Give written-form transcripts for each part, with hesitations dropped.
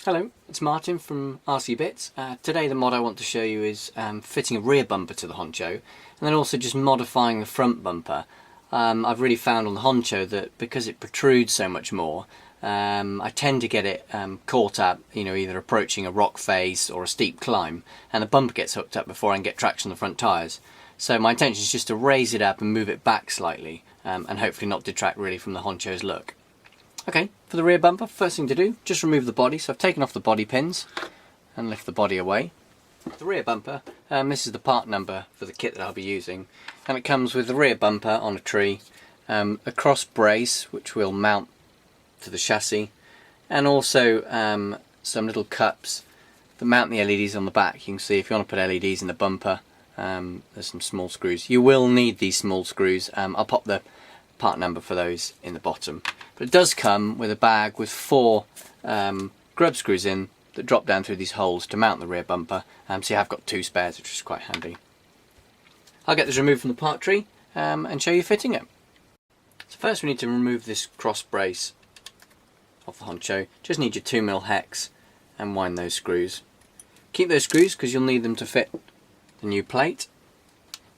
Hello, it's Martin from rc-Bitz. Today the mod I want to show you is fitting a rear bumper to the Honcho and then also just modifying the front bumper. I've really found on the Honcho that because it protrudes so much more, I tend to get it caught up, either approaching a rock face or a steep climb, and the bumper gets hooked up before I can get traction on the front tyres. So my intention is just to raise it up and move it back slightly and hopefully not detract really from the Honcho's look. Okay, for the rear bumper, first thing to do, just remove the body. So I've taken off the body pins and lift the body away. The rear bumper, this is the part number for the kit that I'll be using, and it comes with the rear bumper on a tree, a cross brace which will mount to the chassis, and also some little cups that mount the LEDs on the back. You can see if you want to put LEDs in the bumper, there's some small screws. You will need these small screws. I'll pop the part number for those in the bottom. But it does come with a bag with 4 grub screws in that drop down through these holes to mount the rear bumper, so you have got 2 spares, which is quite handy. I'll get this removed from the part tree and show you fitting it. So first we need to remove this cross brace off the Honcho. Just need your 2mm hex and wind those screws. Keep those screws because you'll need them to fit the new plate.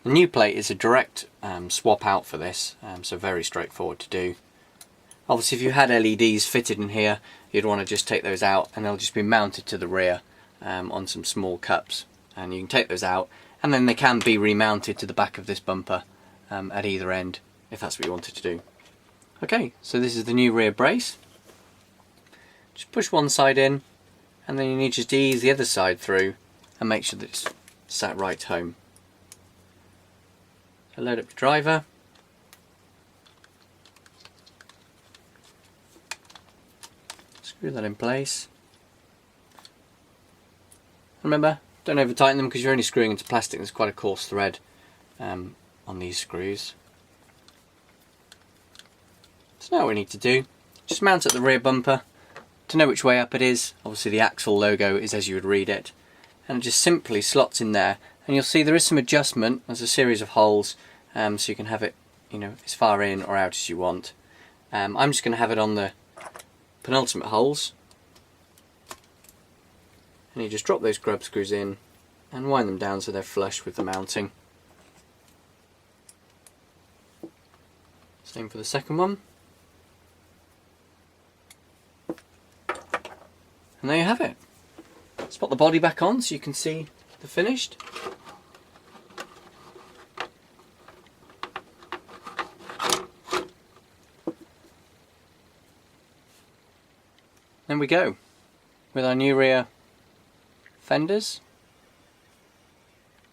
The new plate is a direct swap out for this, so very straightforward to do. Obviously if you had LEDs fitted in here, you'd want to just take those out and they'll just be mounted to the rear on some small cups, and you can take those out and then they can be remounted to the back of this bumper at either end if that's what you wanted to do. Okay, so this is the new rear brace. Just push one side in and then you need just to ease the other side through and make sure that it's sat right home. So load up your driver. Screw that in place. Remember, don't over tighten them because you're only screwing into plastic. There's quite a coarse thread on these screws. So now what we need to do, just mount at the rear bumper. To know which way up it is, obviously the Axial logo is as you would read it, and it just simply slots in there, and you'll see there is some adjustment. There's a series of holes, so you can have it as far in or out as you want. I'm just going to have it on the penultimate holes, and you just drop those grub screws in and wind them down so they're flush with the mounting. Same for the second one. And there you have it. Let's put the body back on so you can see the finished. There we go, with our new rear fenders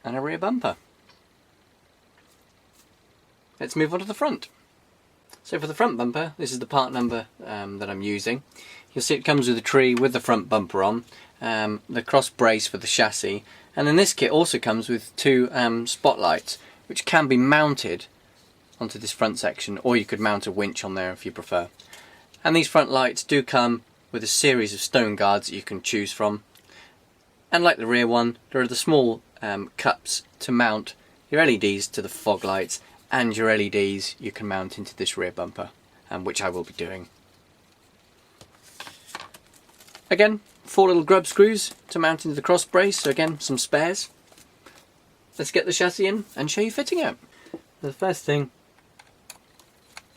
and a rear bumper. Let's move on to the front. So for the front bumper, this is the part number that I'm using. You'll see it comes with a tree with the front bumper on, the cross brace for the chassis, and then this kit also comes with 2 spotlights which can be mounted onto this front section, or you could mount a winch on there if you prefer. And these front lights do come with a series of stone guards that you can choose from, and like the rear one, there are the small cups to mount your LEDs to the fog lights, and your LEDs you can mount into this rear bumper, which I will be doing. Again, 4 little grub screws to mount into the cross brace, so again some spares. Let's get the chassis in and show you fitting it. The first thing,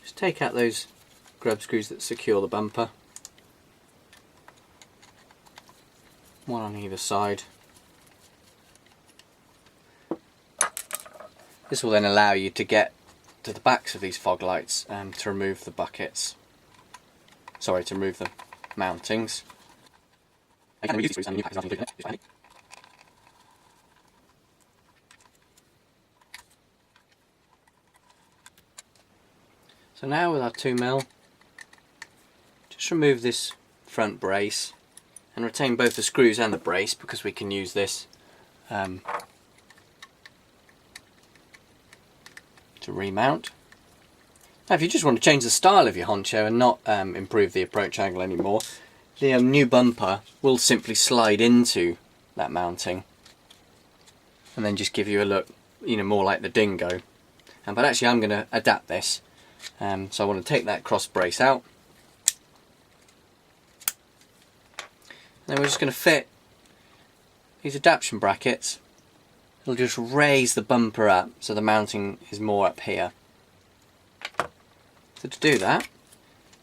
just take out those grub screws that secure the bumper. One on either side. This will then allow you to get to the backs of these fog lights to remove the buckets. Sorry, to remove the mountings. So now with our 2mm, just remove this front brace and retain both the screws and the brace, because we can use this to remount. Now if you just want to change the style of your Honcho and not improve the approach angle anymore, the new bumper will simply slide into that mounting and then just give you a look more like the Dingo. But actually I'm going to adapt this, so I want to take that cross brace out Then we're just going to fit these adaptation brackets. It'll just raise the bumper up so the mounting is more up here. So to do that,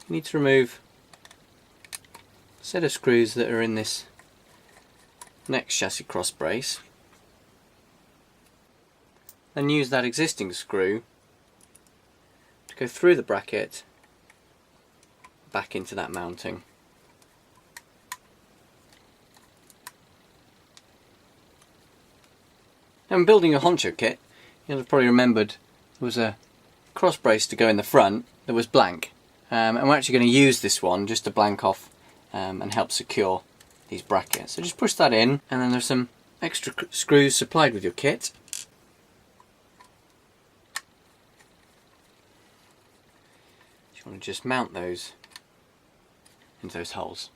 you need to remove a set of screws that are in this next chassis cross brace. Then use that existing screw to go through the bracket back into that mounting. Now, when building a Honcho kit, you'll have probably remembered there was a cross brace to go in the front that was blank, and we're actually going to use this one just to blank off and help secure these brackets. So just push that in, and then there's some extra screws supplied with your kit. You want to just mount those into those holes.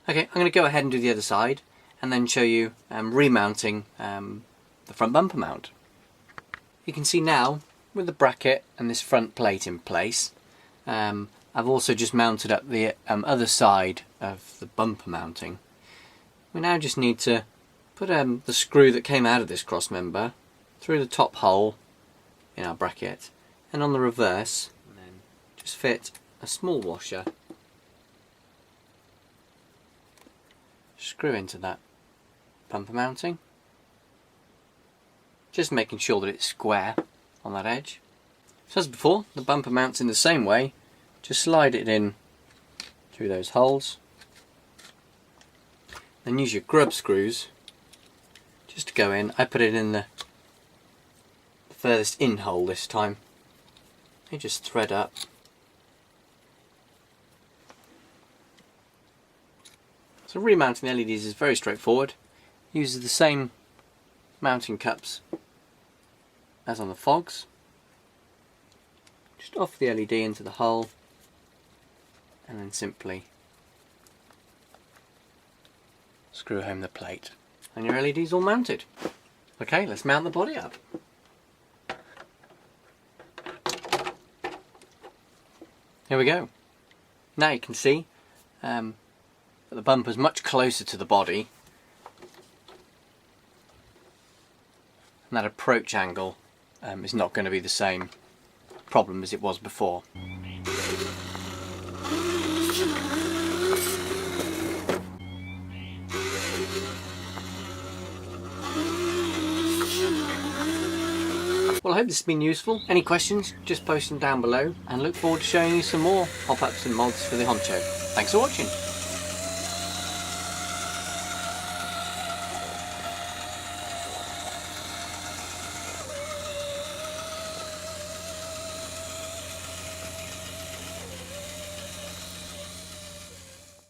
Okay, I'm going to go ahead and do the other side and then show you remounting the front bumper mount. You can see now with the bracket and this front plate in place, I've also just mounted up the other side of the bumper mounting. We now just need to put the screw that came out of this cross member through the top hole in our bracket, and on the reverse, and then just fit a small washer, screw into that bumper mounting, just making sure that it's square on that edge. So as before, the bumper mounts in the same way. Just slide it in through those holes, then use your grub screws just to go in. I put it in the furthest in hole this time. You just thread up. So remounting the LEDs is very straightforward. Uses the same mounting cups as on the fogs. Just offer the LED into the hole and then simply screw home the plate and your LED's all mounted. Okay, let's mount the body up. Here we go. Now you can see that the bumper's much closer to the body, and that approach angle is not going to be the same problem as it was before. Well, I hope this has been useful. Any questions, just post them down below, and look forward to showing you some more pop-ups and mods for the Honcho. Thanks for watching.